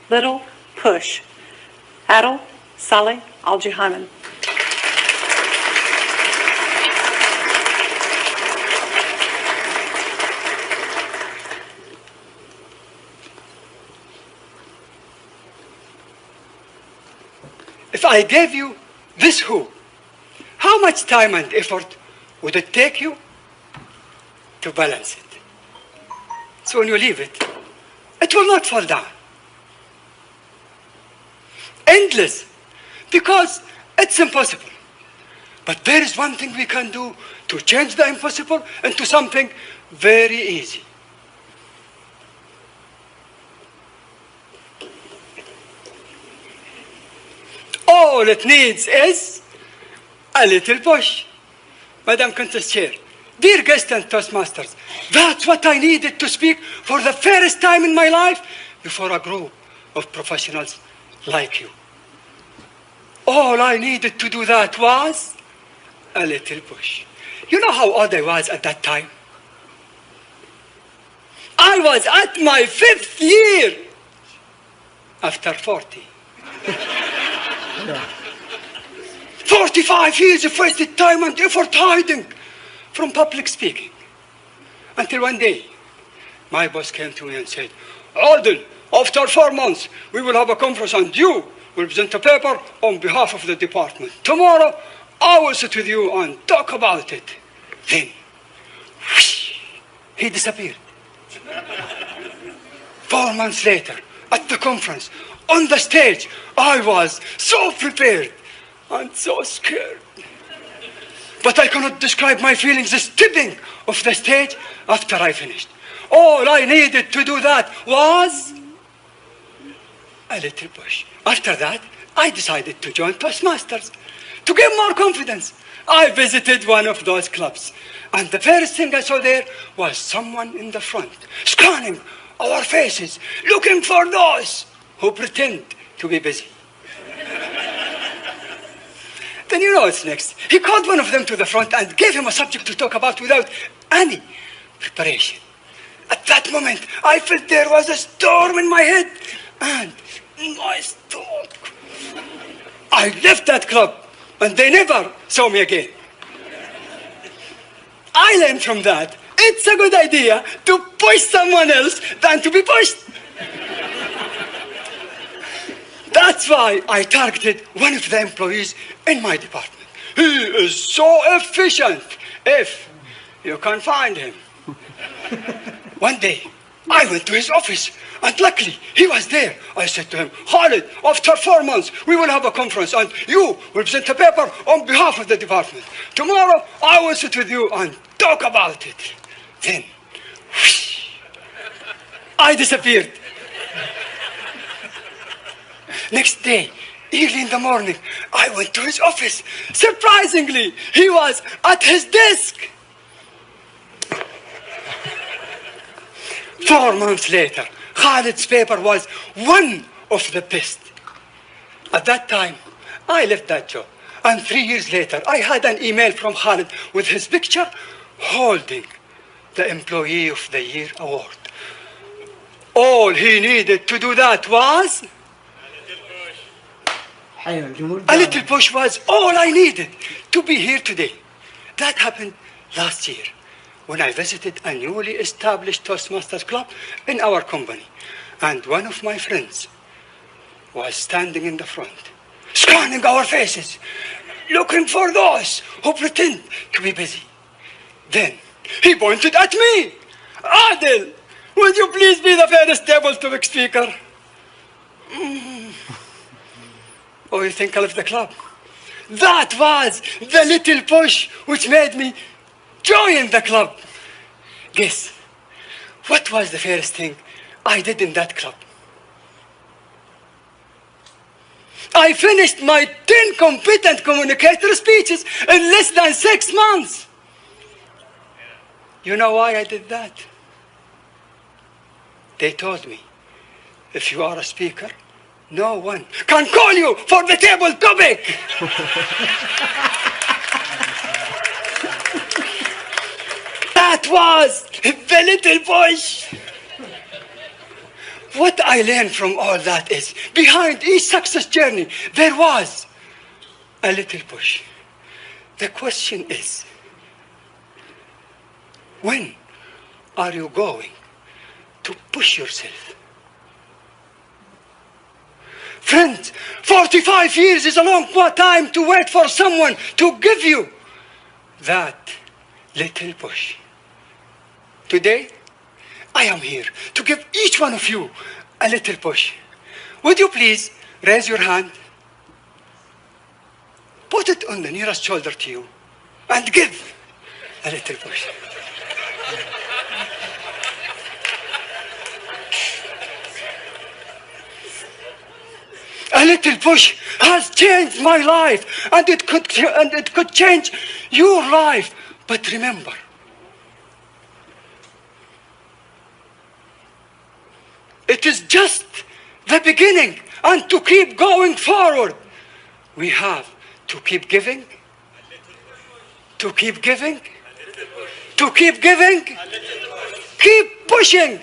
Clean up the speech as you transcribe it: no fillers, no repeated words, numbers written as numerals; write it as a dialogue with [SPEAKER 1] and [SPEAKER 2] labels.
[SPEAKER 1] Little push. عادل صالح الجهيمان.
[SPEAKER 2] If I gave you this hoop, how much time and effort would it take you to balance it? So when you leave it, it will not fall down. Endless, because it's impossible. But there is one thing we can do to change the impossible into something very easy. All it needs is a little push. Madam Countess Chair, dear guests and Toastmasters, that's what I needed to speak for the first time in my life before a group of professionals like you. All I needed to do that was a little push. You know how old I was at that time? I was at my 5th year after 40. 45 years of wasted time and effort hiding from public speaking. Until one day, my boss came to me and said, Adil, after 4 months, we will have a conference and you will present a paper on behalf of the department. Tomorrow, I will sit with you and talk about it. Then, whoosh, he disappeared. 4 months later, at the conference, on the stage, I was so prepared and so scared. But I cannot describe my feelings stepping off the stage after I finished. All I needed to do that was a little push. After that, I decided to join Toastmasters to gain more confidence. I visited one of those clubs, and the first thing I saw there was someone in the front, scanning our faces, looking for those who pretend to be busy. Then you know what's next. He called one of them to the front and gave him a subject to talk about without any preparation. At that moment, I felt there was a storm in my head and my stomach. I left that club and they never saw me again. I learned from that it's a good idea to push someone else than to be pushed. That's why I targeted one of the employees in my department. He is so efficient, if you can find him. One day, I went to his office, and luckily, he was there. I said to him, Khalid, after 4 months, we will have a conference, and you will present a paper on behalf of the department. Tomorrow, I will sit with you and talk about it. Then, whoosh, I disappeared. Next day, early in the morning, I went to his office. Surprisingly, he was at his desk. 4 months later, Khalid's paper was one of the best. At that time, I left that job. And 3 years later, I had an email from Khalid with his picture holding the Employee of the Year award. All he needed to do that was a little push was all I needed to be here today. That happened last year when I visited a newly established Toastmasters club in our company. And one of my friends was standing in the front, scanning our faces, looking for those who pretend to be busy. Then he pointed at me. Adil, would you please be the first table-to-speak speaker? Oh, you think I left the club? That was the little push which made me join the club. Guess, what was the first thing I did in that club? I finished my 10 competent communicator speeches in less than 6 months. You know why I did that? They told me, if you are a speaker, no one can call you for the table topic. That was the little push. what I learned from all that is, behind each success journey, there was a little push. The question is, when are you going to push yourself? Friends, 45 years is a long time to wait for someone to give you that little push. Today, I am here to give each one of you a little push. Would you please raise your hand? Put it on the nearest shoulder to you and give a little push. A little push has changed my life, and it could change your life. But remember, it is just the beginning, and to keep going forward, we have to keep giving, to keep giving, to keep giving, keep pushing.